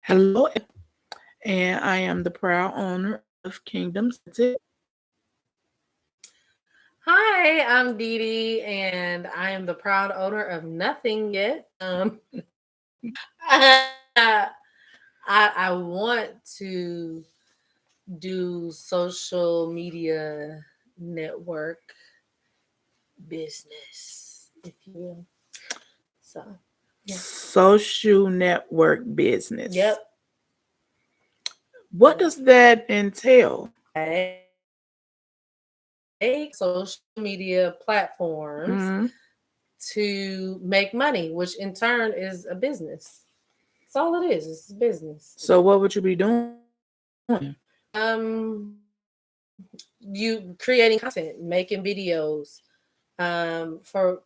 Hello, and I am the proud owner of Kingdom Sensitive. Hi, I'm Dee Dee, and I am the proud owner of Nothing Yet. I want to do social media network business, if you will. So, yeah. Social network business. Yep. What Yep. does that entail? Social media platforms Mhm. to make money, which in turn is a business. That's all it is. It's a business. So, what would you be doing? You creating content, making videos, for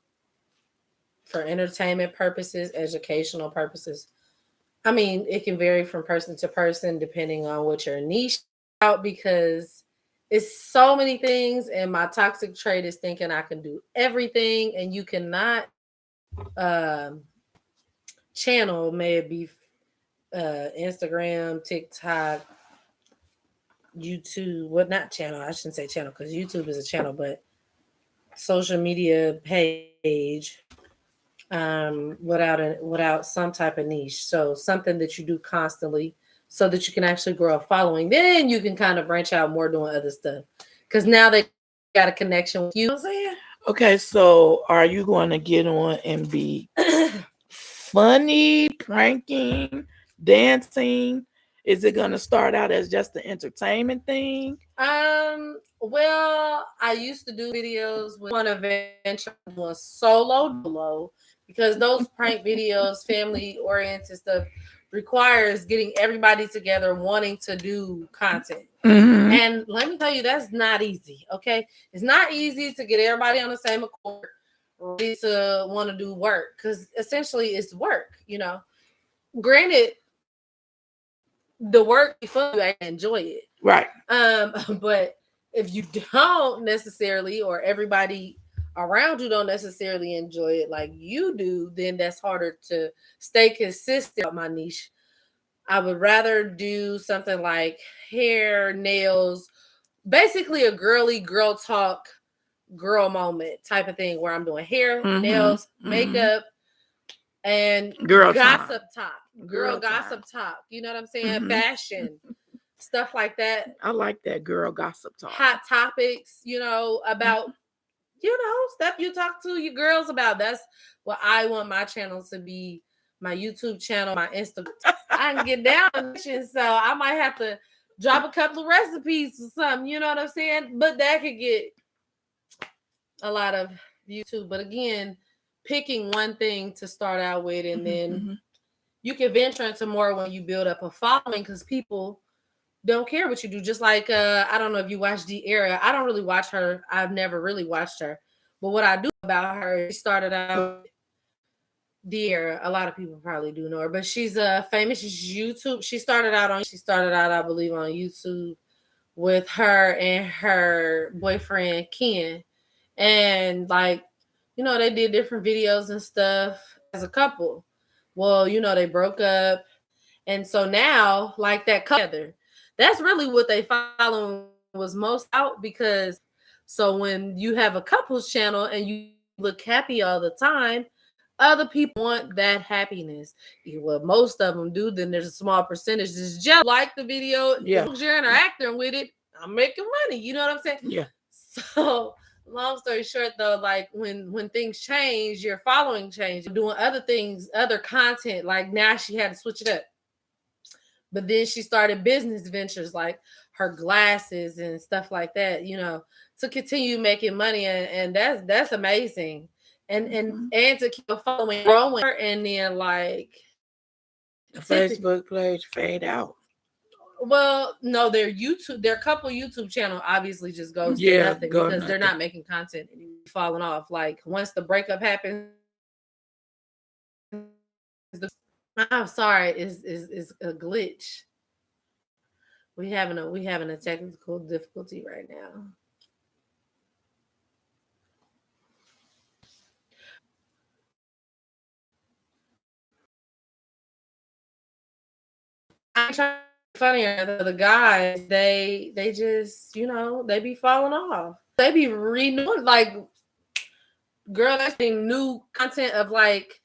entertainment purposes, educational purposes. I mean, it can vary from person to person depending on what your niche out because it's so many things, and my toxic trait is thinking I can do everything, and you cannot channel, may it be Instagram, TikTok, YouTube. Well, not channel. I shouldn't say channel because YouTube is a channel, but social media page without some type of niche. So something that you do constantly, so that you can actually grow a following. Then you can kind of branch out more doing other stuff because now they got a connection with you. You know what I'm saying? Okay, so are you going to get on and be funny, pranking, dancing? Is it going to start out as just the entertainment thing? Well, I used to do videos with one eventually doing solo dolo because those prank videos, family oriented stuff, requires getting everybody together wanting to do content. Mm-hmm. And let me tell you, that's not easy. Okay, it's not easy to get everybody on the same accord, ready to want to do work because essentially it's work. Granted, the work be fun, you actually enjoy it. Right. But if you don't necessarily, or everybody around you don't necessarily enjoy it like you do, then that's harder to stay consistent about my niche. I would rather do something like hair, nails, basically a girly girl talk, girl moment type of thing where I'm doing hair, Mm-hmm. nails, Mm-hmm. makeup, and Girl time. gossip talk, girl Girl gossip time. talk. You know what I'm saying? Mm-hmm. Fashion, stuff like that. I like that girl gossip talk. Hot topics, about stuff you talk to your girls about. That's what I want my channel to be. My YouTube channel, my Instagram. I can get down on this, so I might have to drop a couple of recipes or something. You know what I'm saying? But that could get a lot of YouTube. But again, picking one thing to start out with, and then Mm-hmm. you can venture into more when you build up a following because people don't care what you do. Just like I don't know if you watch D'Era. I don't really watch her. I've never really watched her. But what I do about her, she started out with D'Era. A lot of people probably do know her, but she's a famous YouTube. She started out, I believe, on YouTube with her and her boyfriend Ken, and like, they did different videos and stuff as a couple. Well, they broke up, and so now, like that together, that's really what they following was most out because so when you have a couples channel and you look happy all the time, other people want that happiness. Well, most of them do. Then there's a small percentage that's just like the video. As Yeah. long as you're interacting with it, I'm making money. You know what I'm saying? Yeah. So long story short though, like when things change, your following change, doing other things, other content, like now she had to switch it up. But then she started business ventures like her glasses and stuff like that, to continue making money, and that's amazing. Mm-hmm. And to keep a following growing and then like The typically, Facebook page fade out. well, no, their couple YouTube channel obviously just goes to Yeah, nothing go because they're nothing. not making content anymore, falling off. Like once the breakup happens, I'm sorry, is a glitch. We having a technical difficulty right now. I'm trying to be funnier. The guys, they just, they be falling off. They be renewing, like, girl, that's new content of like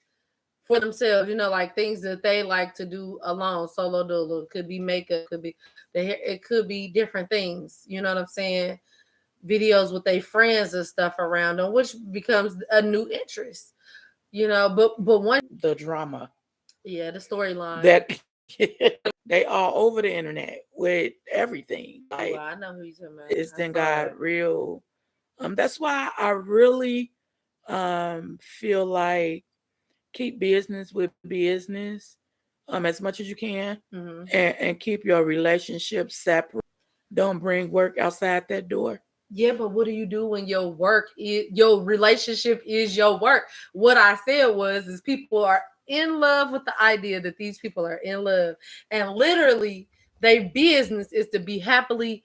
for themselves, like things that they like to do alone, solo dolo. Could be makeup, could be the hair, it could be different things. You know what I'm saying? Videos with their friends and stuff around them, which becomes a new interest. But one, The drama yeah, the storyline. that they all over the internet with everything. Like, Well, I know who you're talking about. it's I then saw got it. real. That's why I really feel like keep business with business as much as you can, Mhm. and keep your relationship separate. Don't bring work outside that door. Yeah, but what do you do when your relationship is your work? What I said is people are in love with the idea that these people are in love, and literally their business is to be happily,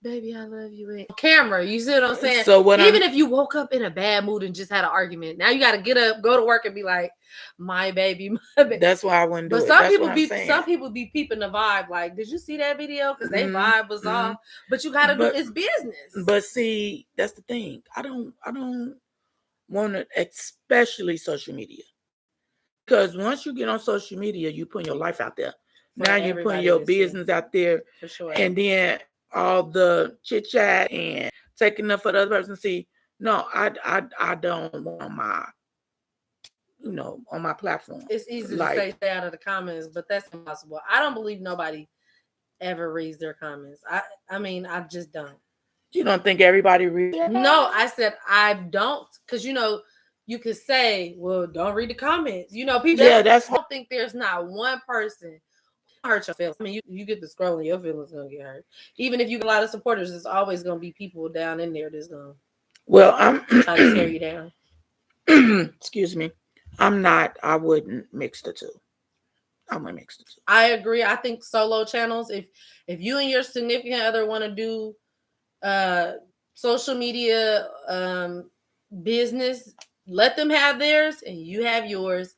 baby, I love you, on camera. You see what I'm saying? So what Even if you woke up in a bad mood and just had an argument, now you got to get up, go to work, and be like, my baby, my baby. That's why I wouldn't do But it. some That's people what I'm be saying. some people be peeping the vibe. Like, did you see that video? Because they Mhm, vibe was off. But you gotta do it's business. But see, that's the thing. I don't want to, especially social media, because once you get on social media, you put your life out there. For Now you're putting everybody your to see. business out there, For sure. and then all the chit chat and taking up for the other person to see. No, I don't want my, on my platform. It's easy Like, to say stay out of the comments, but that's impossible. I don't believe nobody ever reads their comments. I mean, I just don't. You don't think everybody reads? No, I said I don't, because you could say, well, don't read the comments. People. Yeah, I don't think there's not one person hurt your feelings. I mean, you get to scrolling, your feelings gonna get hurt. Even if you get a lot of supporters, there's always gonna be people down in there that's gonna I'm try to tear you down. Excuse me. I wouldn't mix the two. I wouldn't mix the two. I agree. I think solo channels, if you and your significant other want to do social media business, let them have theirs and you have yours,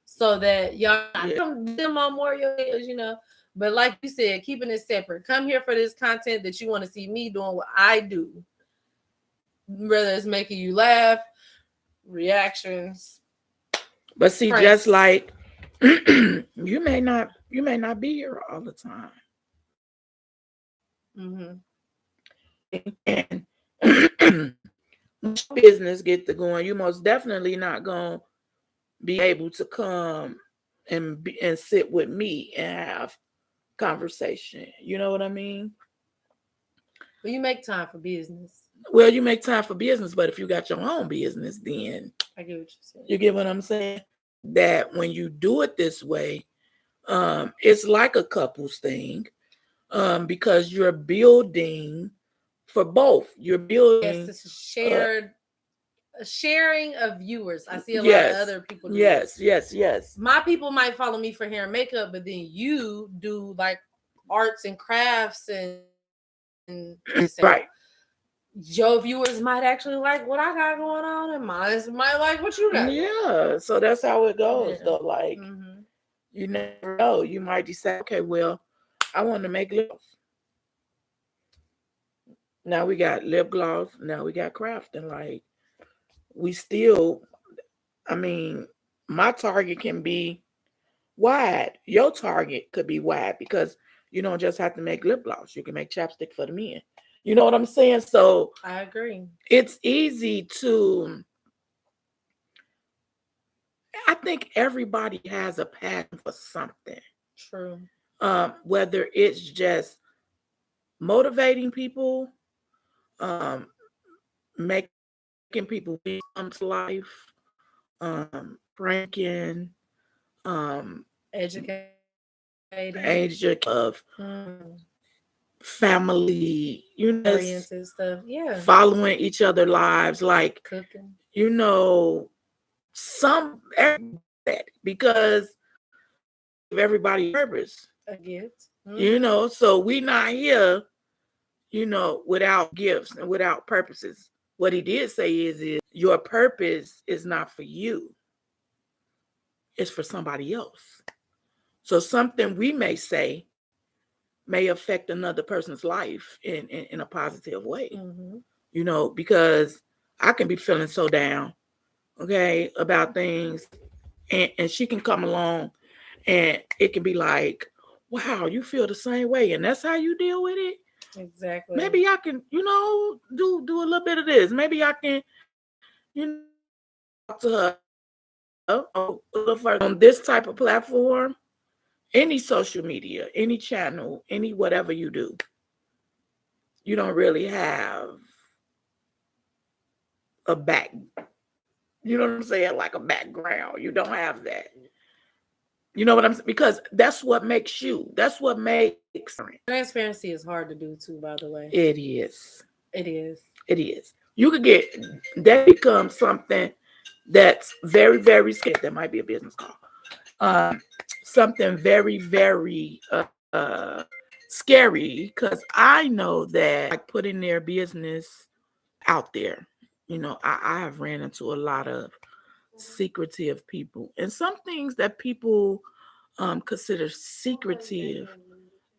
so that y'all don't them on more of your videos, But like you said, keeping it separate. Come here for this content that you want to see me doing what I do. Whether it's making you laugh, reactions. But see, pranks. just like you may not be here all the time. And business get to going, you most definitely not gonna be able to come and sit with me and have conversation. You know what I mean? Well, you make time for business. Well, you make time for business, but if you got your own business, then I get what you're saying. You get what I'm saying? That when you do it this way, it's like a couples thing, because you're building for both. You're building. Yes, it's a sharing of viewers. I see a lot Yes, of other people do yes, this. yes. My people might follow me for hair and makeup, but then you do like arts and crafts and Right. your viewers might actually like what I got going on, and mine might like what you got. Yeah, so that's how it goes, though. Like, you never know. You might decide, okay, well, I want to make lip gloss. Now we got lip gloss. Now we got crafting. Like, we still, I mean, my target can be wide. Your target could be wide, because you don't just have to make lip gloss. You can make chapstick for the men. You know what I'm saying? So I agree. It's easy to, I think everybody has a passion for something. True. Whether it's just motivating people, making people come to life, pranking, educating, age of family, oriented stuff. Yeah. Following each other lives, like cooking. Some because of everybody's purpose. A gift. So we not here, without gifts and without purposes. What he did say is your purpose is not for you. It's for somebody else. So something we may say may affect another person's life in a positive way. Mm-hmm. You know, because I can be feeling so down, okay, about things, and she can come along and it can be like, wow, you feel the same way, and that's how you deal with it. Exactly. Maybe I can, do a little bit of this. Maybe I can, talk to her a little further on this type of platform, any social media, any channel, any whatever you do. You don't really have a back, you know what I'm saying, like a background. You don't have that. You know what I'm saying? Because that's what makes you. That's what makes Transparency is hard to do too, by the way. it is. It is. It is. You could get that becomes something that's very, very scary. That might be a business call. Something very, very scary, because I know that like putting their business out there. I have ran into a lot of secretive people, and some things that people consider secretive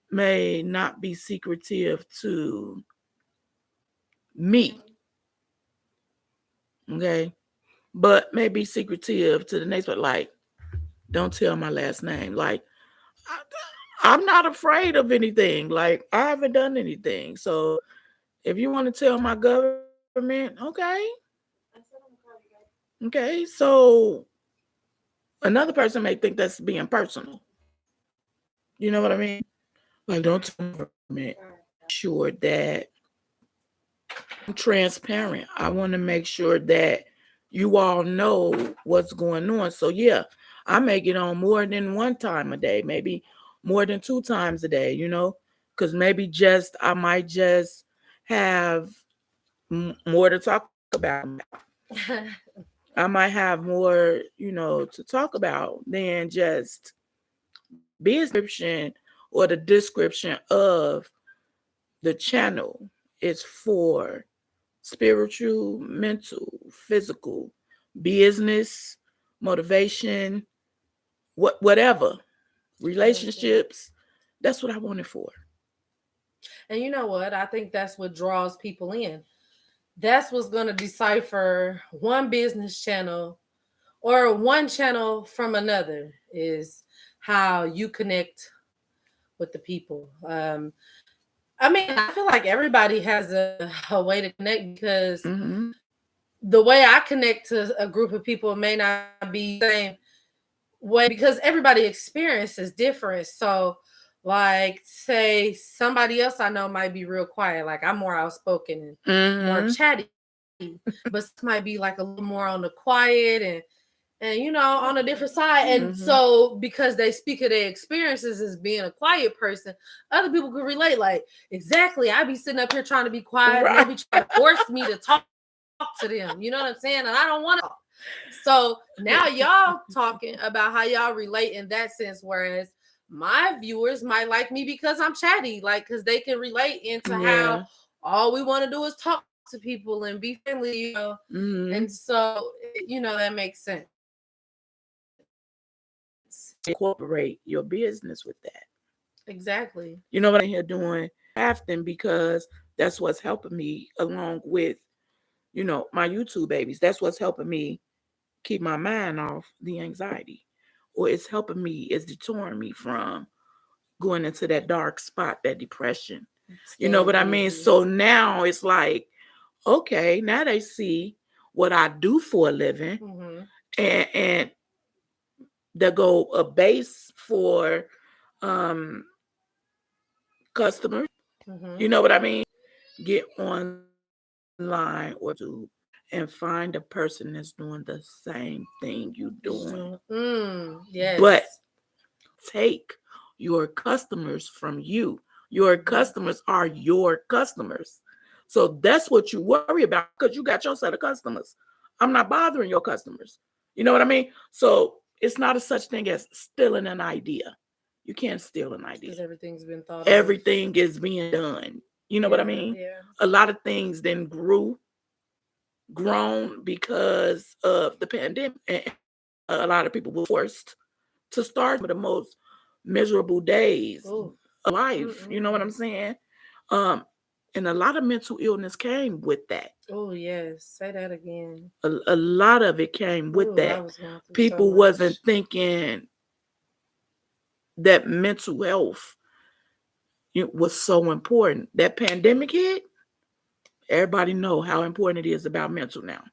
may not be secretive to me, okay, but may be secretive to the next. But like, don't tell my last name. Like, I'm not afraid of anything. Like, I haven't done anything. So if you want to tell my government, okay, okay. So another person may think that's being personal. You know what I mean? Like, don't tell my government. Sure that I'm transparent. I want to make sure that you all know what's going on. So yeah, I may get on more than one time a day, maybe more than 2 times a day, because maybe just I might just have more to talk about. I might have more, to talk about than just description, or the description of the channel is for spiritual, mental, physical, business, motivation, whatever, relationships. That's what I want it for. And you know what? I think that's what draws people in. That's what's going to decipher one business channel or one channel from another, is how you connect with the people. I mean, I feel like everybody has a way to connect, because the way I connect to a group of people may not be the same way, because everybody experience is different. So like, say somebody else I know might be real quiet, like I'm more outspoken and more chatty, but might be like a little more on the quiet and on a different side. And so because they speak of their experiences as being a quiet person, other people can relate. Like, exactly, I be sitting up here trying to be quiet, right, and they be trying to force me to talk to them. You know what I'm saying? And I don't want to. So now y'all talking about how y'all relate in that sense, whereas my viewers might like me because I'm chatty, like, because they can relate into how all we want to do is talk to people and be friendly, and so that makes sense. Incorporate your business with that. Exactly. You know what I'm here doing? Crafting, because that's what's helping me along with, my YouTube babies. That's what's helping me keep my mind off the anxiety, or it's helping me, it's deterring me from going into that dark spot, that depression. You know what I mean? So now it's like, okay, now they see what I do for a living, and they go a base for customers. You know what I mean? Get online or do and find a person that's doing the same thing you're doing. Yes. But take your customers from you. Your customers are your customers. So that's what you worry about, because you got your set of customers. I'm not bothering your customers. You know what I mean? So it's not a such thing as stealing an idea. You can't steal an idea. Because everything's been thought of. Everything is being done. You know what I mean? Yeah. A lot of things then grown because of the pandemic. And a lot of people were forced to start with the most miserable days. Ooh. of life. You know what I'm saying? And a lot of mental illness came with that. Oh yes, say that again. A lot of it came with Ooh, I that. was going through People so wasn't much. thinking that mental health was so important. That pandemic hit, everybody know how important it is about mental now.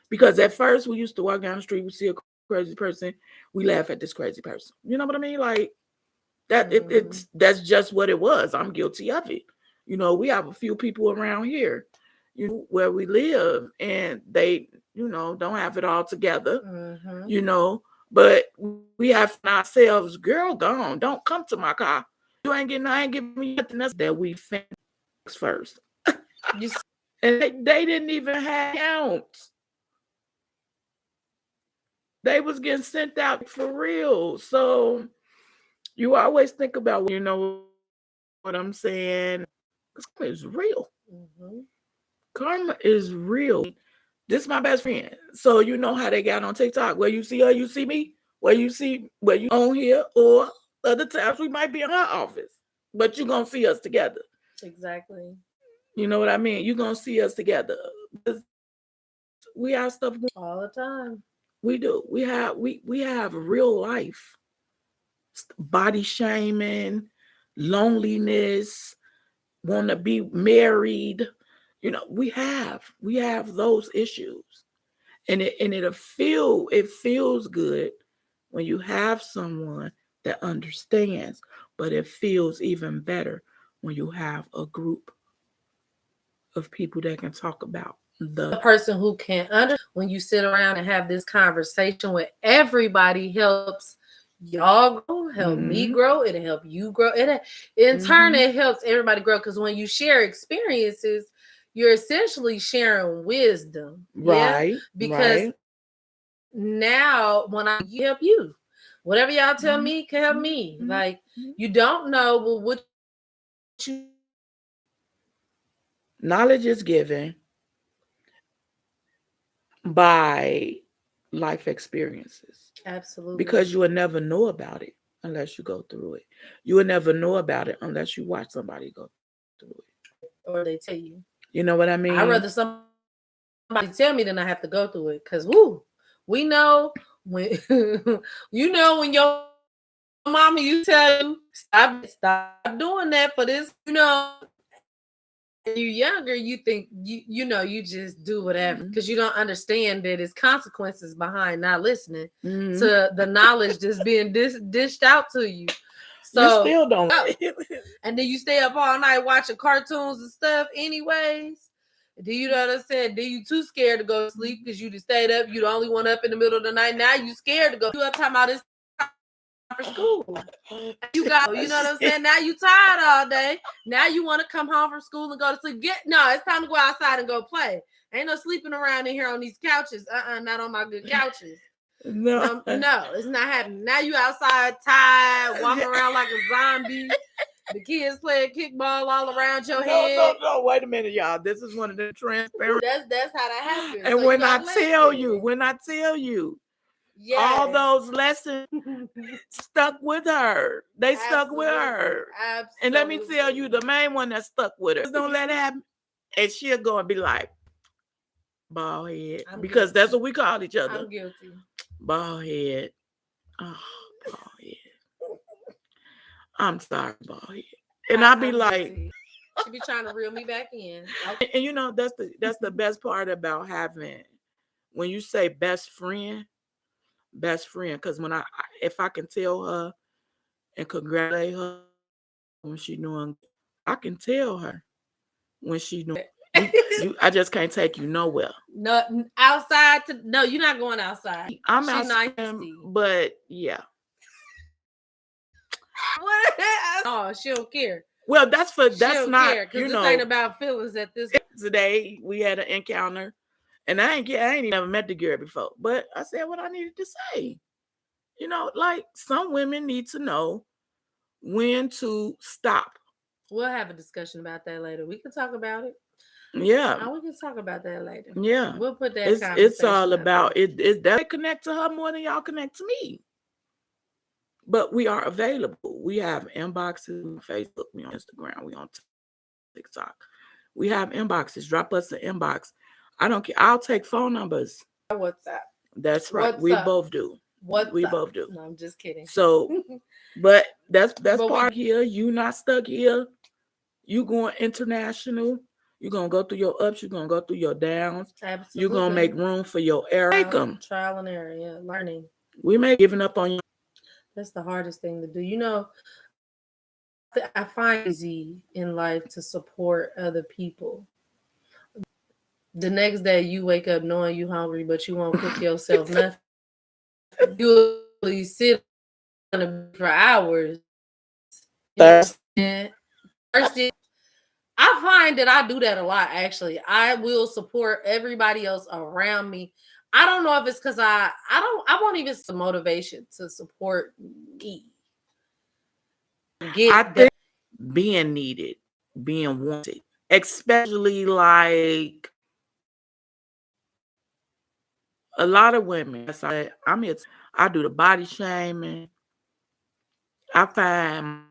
Because at first we used to walk down the street, we see a crazy person, we laugh at this crazy person. You know what I mean? Like that it's that's just what it was. I'm guilty of it. You know, we have a few people around here, you know, where we live, and they, you know, don't have it all together, you know, but we have ourselves, girl, gone. Don't come to my car. I ain't giving me nothing else that we fix first. And they didn't even have counts. They was getting sent out for real. So you always think about, you know what I'm saying? Karma is real. Karma is real. This is my best friend. So you know how they got on TikTok. Where you see her, you see me. Where you on here, or other times we might be in her office. But you're gonna see us together. Exactly. You know what I mean? You're gonna see us together. We have stuff going all the time. We do. We have real life. Body shaming, loneliness, want to be married. You know, we have those issues. And it feels good when you have someone that understands, but it feels even better when you have a group of people that can talk about the person who can understand. When you sit around and have this conversation with everybody, helps y'all grow, help me grow, it'll help you grow. In turn, it helps everybody grow, because when you share experiences, you're essentially sharing wisdom. Right. Yeah? Because now when I help you, whatever y'all tell me can help me. Like, you don't know, well, what you knowledge is given by life experiences. Absolutely. Because you will never know about it unless you go through it. You will never know about it unless you watch somebody go through it. Or they tell you. You know what I mean? I'd rather somebody tell me than I have to go through it. Because we know when you know when your mama you tell you stop doing that for this, you know. You're younger, you think you know, you just do whatever, because you don't understand that it's consequences behind not listening to the knowledge that's being dished out to you. So you still don't. And then you stay up all night watching cartoons and stuff anyways. Do you know what I said? Then you too scared to go to sleep because you just stayed up. You the only one up in the middle of the night. Now you scared to go. You up talking about this for school. You know what I'm saying? Now you tired all day. Now you want to come home from school and go to sleep. It's time to go outside and go play. Ain't no sleeping around in here on these couches. Not on my good couches. No, it's not happening. Now you outside tired, walking around like a zombie. The kids playing kickball all around your head. No, wait a minute, y'all. This is one of the transparent. That's how that happens. And so when I tell you, yes. All those lessons stuck with her. They stuck with her. Absolutely. And let me tell you, the main one that stuck with her. Just don't let it happen. And she'll go and be like, bald head. Because that's what we call each other. I'm guilty. Bald head. Oh, bald head. I'm sorry, bald head. And I'll be like, she be trying to reel me back in. Okay. And you know, that's the best part about having, when you say best friend, because if I can tell her and congratulate her when she doing, I can tell her when she doing. I just can't take you nowhere. No, outside no, you're not going outside. I'm outside, but yeah. Oh, she don't care. Well, that's not care, because this ain't about feelings at this. Today we had an encounter, and I ain't even never met the girl before, but I said what I needed to say. You know, like, some women need to know when to stop. We'll have a discussion about that later. We can talk about it. Yeah. We can talk about that later. Yeah. We'll put that It's all about it. That connect to her more than y'all connect to me. But we are available. We have inboxes on Facebook, we on Instagram, we on TikTok. We have inboxes. Drop us an inbox. I don't care. I'll take phone numbers. WhatsApp. That's right. What's we up? both do. What's we up? both do. No, I'm just kidding. So, but that's But part here. You not stuck here. You going international. You're gonna go through your ups. You're gonna go through your downs. Absolutely. You're gonna make room for your error. Make them. Trial and error. Yeah, learning. We may giving up on you. That's the hardest thing to do. You know, I find it easy in life to support other people. The next day you wake up knowing you hungry, but you won't cook yourself nothing. You sit on it for hours. Thirsty. I find that I do that a lot, actually. I will support everybody else around me. I don't know if it's because I won't even some motivation to support me. I think being needed, being wanted, especially like a lot of women. I'm here. I do the body shaming. I find,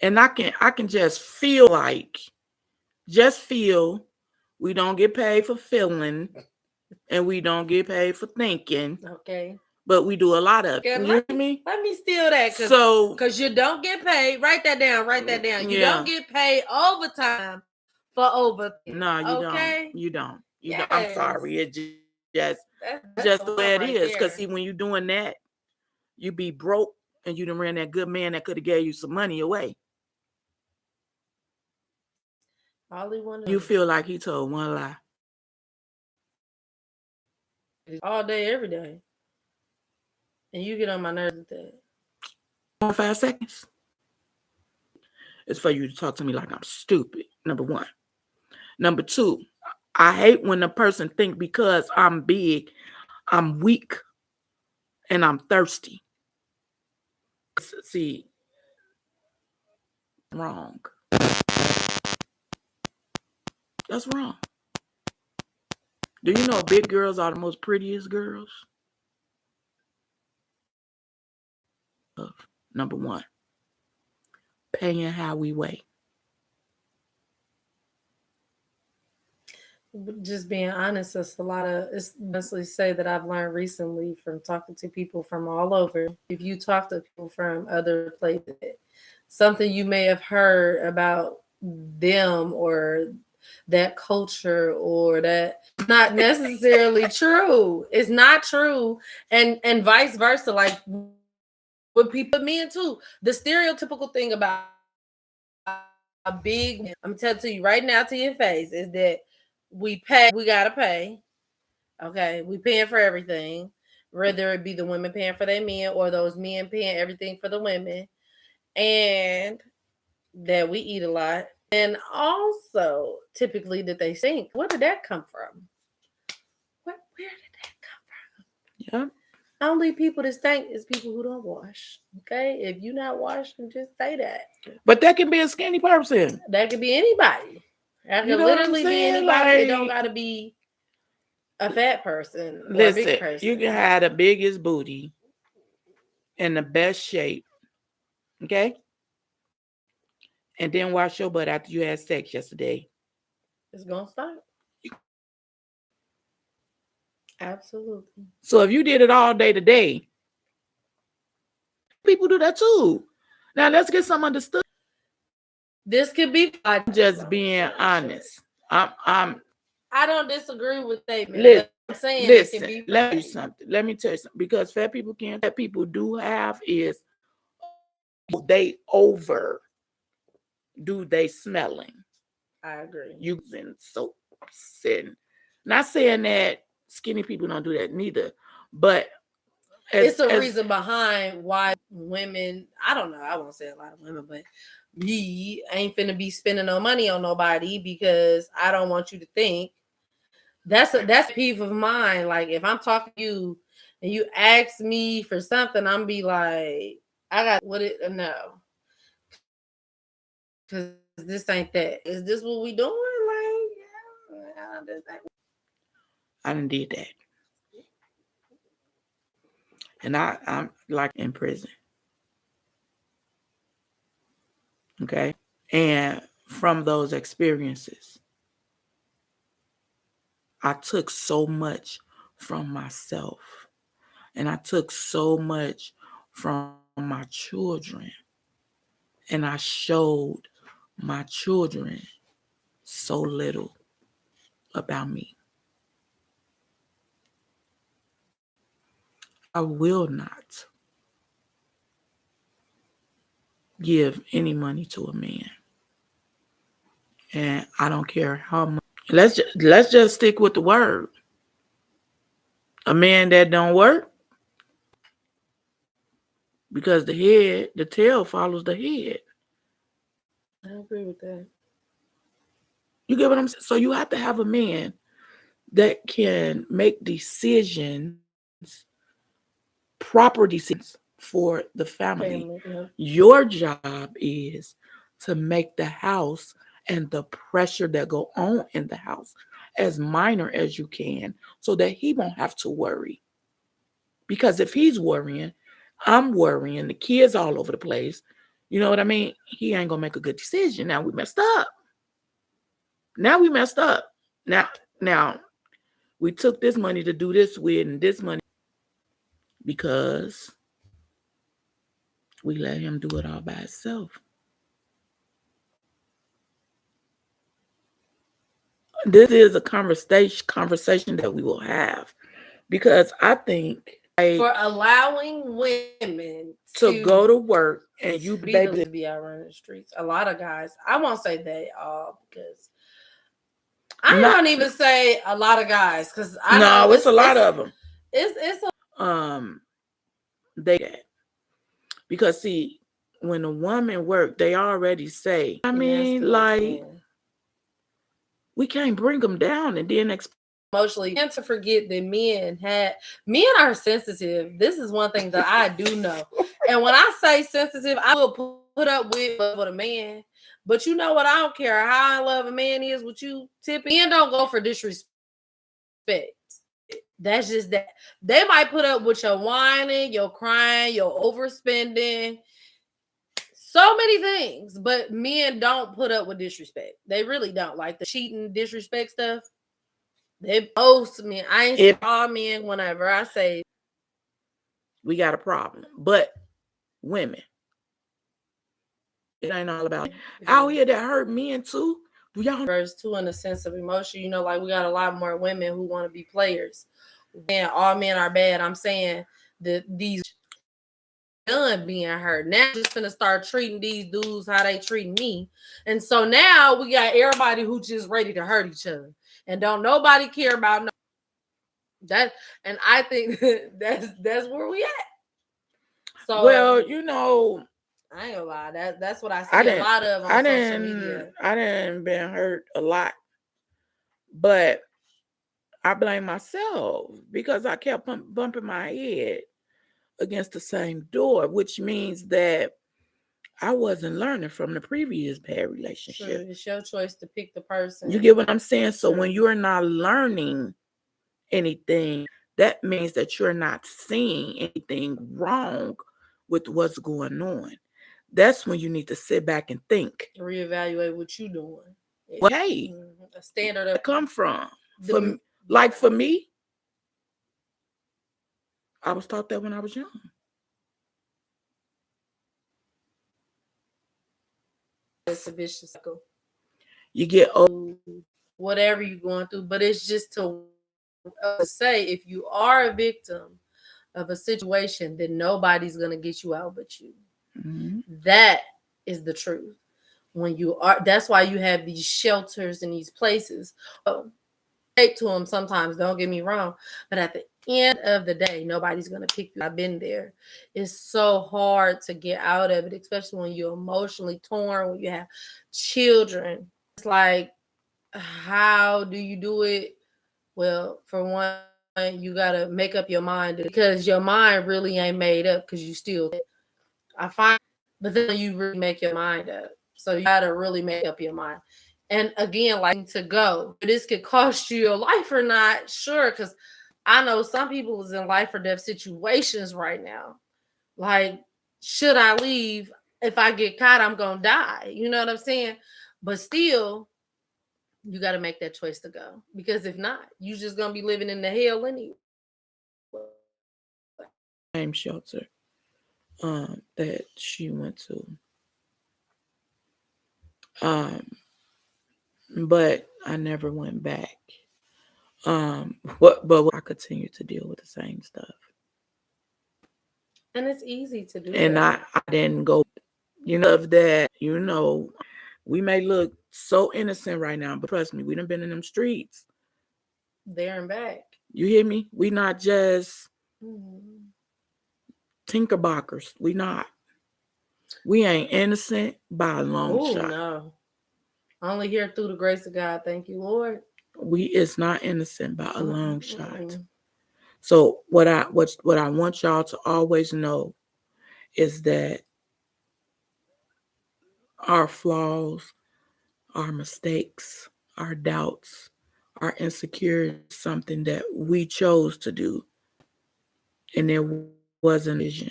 and I can just feel we don't get paid for feeling, and we don't get paid for thinking. Okay. But we do a lot of it. You hear me? Let me steal that. Because you don't get paid. Write that down. You don't get paid overtime for overtime. No, you don't. You don't. I'm sorry. It's just the way it is. Because see, when you're doing that, you be broke and you done ran that good man that could have gave you some money away. You feel like he told one lie. All day, every day. And you get on my nerves with that. 5 seconds. It's for you to talk to me like I'm stupid. Number one. Number two, I hate when a person think because I'm big, I'm weak, and I'm thirsty. See, wrong. That's wrong. Do you know big girls are the most prettiest girls? Number one, paying how we weigh. Just being honest, it's honestly say that I've learned recently from talking to people from all over. If you talk to people from other places, something you may have heard about them or that culture or that not necessarily true. It's not true. And vice versa. Like with people, men too. The stereotypical thing about a big, I'm telling you right now to your face, is that we gotta pay. Okay, we paying for everything, whether it be the women paying for their men or those men paying everything for the women, and that we eat a lot. And also, typically, that they think, where did that come from? Where did that come from? Yeah. Only people that stink is people who don't wash. Okay, if you're not washing, just say that. But that can be a skinny person. That could be anybody. That could literally be anybody. It don't gotta be a fat person or a big person. You can have the biggest booty in the best shape. Okay? And then wash your butt after you had sex yesterday. It's gonna stop. Absolutely. So if you did it all day today, people do that too. Now let's get some understood. This could be just being honest. I don't disagree with statement. I'm saying listen, let me tell you something. Because fat people can't. Fat people do have is they overdo they smelling. I agree. Using soaps and not saying that skinny people don't do that neither, but it's a reason behind why women. I don't know. I won't say a lot of women, but me ain't finna be spending no money on nobody because I don't want you to think. That's a peeve of mine. Like if I'm talking to you and you ask me for something, I'm be like, I got no. Because this ain't that. Is this what we doing? Like, yeah, I done did that. And I'm like in prison. Okay. And from those experiences, I took so much from myself, and I took so much from my children, and I showed my children so little about me. I will not give any money to a man, and I don't care how much. Let's just stick with the word. A man that don't work, because the tail follows the head. I agree with that. You get what I'm saying? So you have to have a man that can make decisions, proper decisions for the family. Family, yeah. Your job is to make the house and the pressure that go on in the house as minor as you can so that he won't have to worry. Because if he's worrying, I'm worrying, the kids all over the place, you know what I mean? He ain't gonna make a good decision. Now we messed up. Now we messed up. Now we took this money to do this with and this money because we let him do it all by himself. This is a conversation that we will have because I think For allowing women to go to work and you be out running the streets. A lot of guys, I won't say they all because I don't even say a lot of guys because I know it's a lot of them. It's they because see, when a woman work, they already say, I mean, like we can't bring them down and then emotionally, and to forget that men are sensitive. This is one thing that I do know. And when I say sensitive, I will put up with a man. But you know what? I don't care how in love a man is with you. Typically, men don't go for disrespect. That's just that. They might put up with your whining, your crying, your overspending, so many things. But men don't put up with disrespect. They really don't. Like the cheating, disrespect stuff. They most men. I ain't all men. Whenever I say we got a problem, but women, it ain't all about out here that hurt men too. Do y'all verse 2 in a sense of emotion? You know, like we got a lot more women who want to be players. And all men are bad. I'm saying that these done being hurt. Now I'm just gonna start treating these dudes how they treating me. And so now we got everybody who just ready to hurt each other. And don't nobody care about that. And I think that's where we at. So well, you know, I ain't gonna lie. That's what I see a lot of on social media. I didn't been hurt a lot, but I blame myself because I kept bumping my head against the same door, which means that I wasn't learning from the previous bad relationship. Sure, it's your choice to pick the person. You get what I'm saying? So when you're not learning anything, that means that you're not seeing anything wrong with what's going on. That's when you need to sit back and think. Reevaluate what you're doing. Well, hey, a standard of come from. For me, I was taught that when I was young. It's a vicious cycle. You get old, whatever you're going through, but it's just to say if you are a victim of a situation, then nobody's gonna get you out but you. Mm-hmm. That is the truth. When you are, that's why you have these shelters and these places. Oh, take to them sometimes. Don't get me wrong, but at the end of the day, nobody's gonna pick you. I've been there. It's so hard to get out of it, especially when you're emotionally torn, when you have children. It's like, how do you do it? Well, for one, you gotta make up your mind because your mind really ain't made up because you still. I find, but then you really make your mind up. So you gotta really make up your mind. And again, like to go, this could cost you your life or not, sure, because I know some people is in life or death situations right now. Like, should I leave? if I get caught, I'm gonna die. You know what I'm saying? But still, you got to make that choice to go, because if not, you just gonna be living in the hell anyway. Same shelter that she went to. But I never went back. But I continue to deal with the same stuff. And it's easy to do And that. I didn't go, of that, we may look so innocent right now, but trust me, we done been in them streets. There and back. You hear me? We not just Mm-hmm. tinkerbockers. We not. We ain't innocent by a long Oh shot. no. Only here through the grace of God. Thank you, Lord. It's not innocent by a long shot. Mm-hmm. So what I want y'all to always know is that our flaws, our mistakes, our doubts, our insecurity is something that we chose to do, and there wasn't a vision.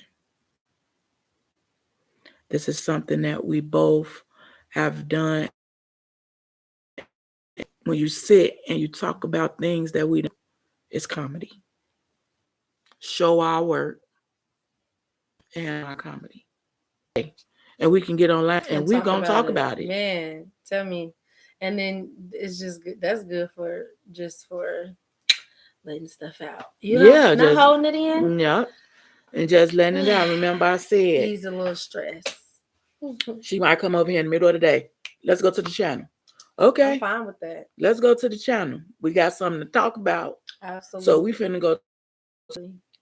This is something that we both have done. When you sit and you talk about things that we don't, it's comedy. Show our work and our comedy. And we can get online and we're going to talk about it. Man, tell me. And then it's just good. That's good for letting stuff out. Not just holding it in. Yeah. And just letting it out. Remember I said. Ease a little stress. She might come over here in the middle of the day. Let's go to the channel. Okay. I'm fine with that. Let's go to the channel. We got something to talk about. Absolutely. So we finna go.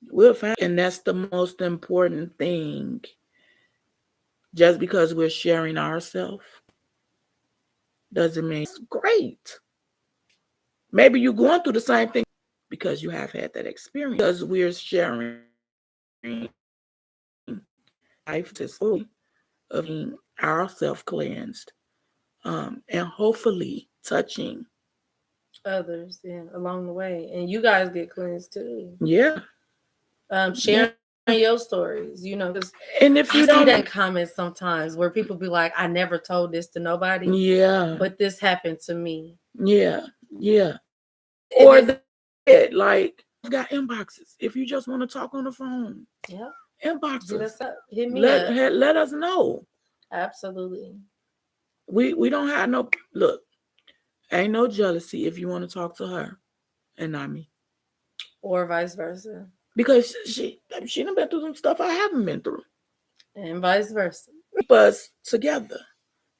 We'll find, and that's the most important thing. Just because we're sharing ourselves doesn't mean it's great. Maybe you're going through the same thing because you have had that experience. Because we're sharing life to fully of being ourselves cleansed, and hopefully touching others, along the way, and you guys get cleansed too. Yeah. Sharing your stories, because and if you don't see that comments sometimes where people be like, I never told this to nobody. Yeah. But this happened to me. Yeah. Yeah. Or like got inboxes. If you just want to talk on the phone. Yeah. Inboxes. Hit us up. Hit me up. Let us know. Absolutely. We don't have no look. Ain't no jealousy if you want to talk to her and not me. Or vice versa. Because she done been through some stuff I haven't been through. And vice versa. Keep us together.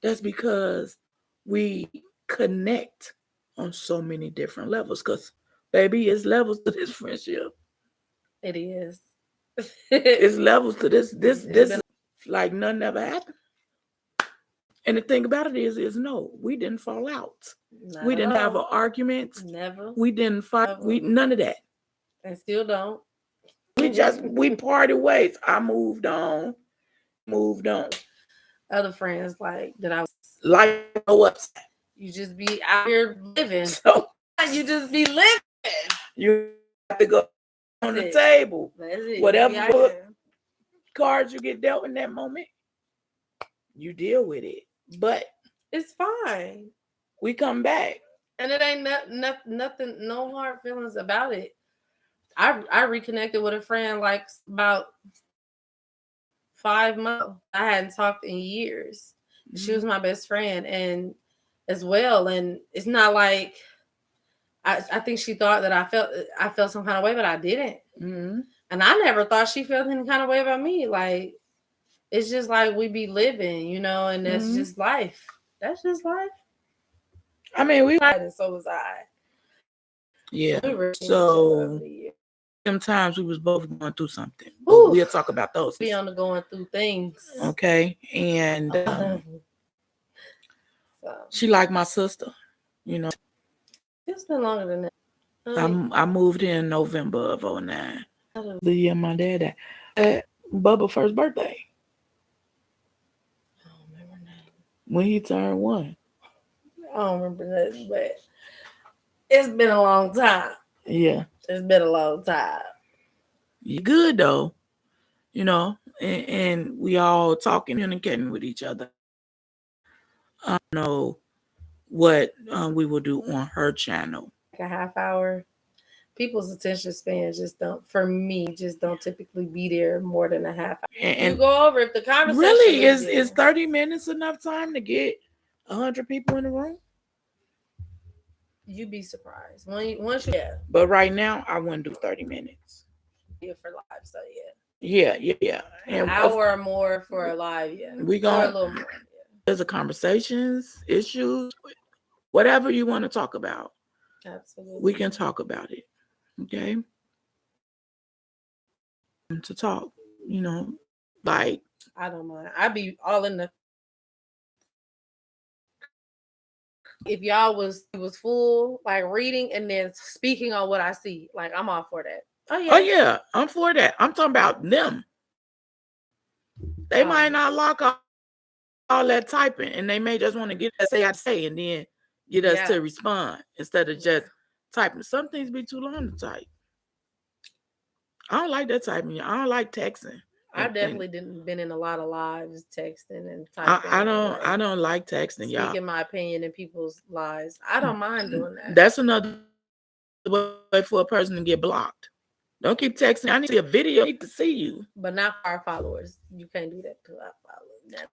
That's because we connect on so many different levels. Because, baby, it's levels to this friendship. It is. It's levels to this. This is like nothing ever happened. And the thing about it is no, we didn't fall out. We didn't have an argument. Never. We didn't fight. None of that. And still don't. We parted ways. I moved on. Other friends like that I was like no upset. You just be out here living. So you just be living. You have to go on the table. That's it. Whatever cards you get dealt in that moment, you deal with it. But it's fine. We come back. And it ain't nothing, no hard feelings about it. I reconnected with a friend like about 5 months. I hadn't talked in years. Mm-hmm. She was my best friend and as well. And it's not like I think she thought that I felt some kind of way, but I didn't. Mm-hmm. And I never thought she felt any kind of way about me. Like, it's just like we be living, and that's just life. That's just life. I mean, and so was I. Yeah. So sometimes we was both going through something. We'll talk about those. Be on the going through things. Okay. And she like my sister, It's been longer than that. I moved here in November of 2009. The year my dad died. Bubba's first birthday. I don't remember that. When he turned 1. I don't remember that, but it's been a long time. Yeah. It's been a long time. You good though. you know, and we all talking, communicating with each other. I don't know what we will do on her channel. Like a half hour. People's attention span just don't, for me, just don't typically be there more than a half hour. And you go over if the conversation really is 30 minutes enough time to get 100 people in the room? You'd be surprised. Once you But right now, I wouldn't do 30 minutes. Yeah, for live, so yeah. Yeah. An hour or more for a live, yeah. We Or a gonna little more. Yeah. there's a conversations, issues, whatever you want to talk about. Absolutely. We can talk about it. Okay. To talk, like I don't mind. I'd be all in the. If y'all was full, like reading and then speaking on what I see, like I'm all for that. Oh yeah, I'm for that. I'm talking about them. They might not lock all that typing, and they may just want to get us say and then get us to respond instead of just typing. Some things be too long to type. I don't like that typing. I don't like texting. I definitely didn't been in a lot of lives texting and typing. I don't like texting, y'all. Speaking my opinion in people's lives. I don't mind doing that. That's another way for a person to get blocked. Don't keep texting. I need to see a video. I need to see you. But not for our followers. You can't do that to our followers.